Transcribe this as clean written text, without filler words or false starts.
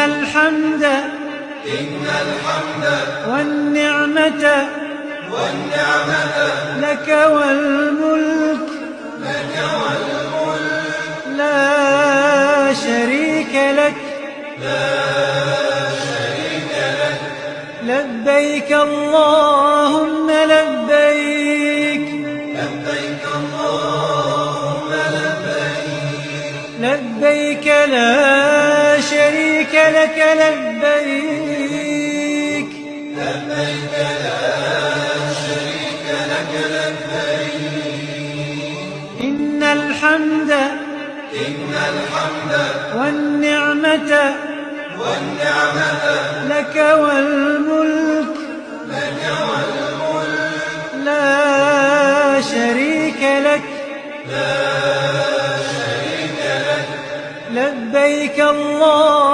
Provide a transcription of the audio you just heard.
الحمد والنعمة لك والملك لا شريك لك لبيك اللهم لبيك لبيك لا شريك لك لبيك إن الحمد والنعمة لك والملك لا شريك لك لبيك الله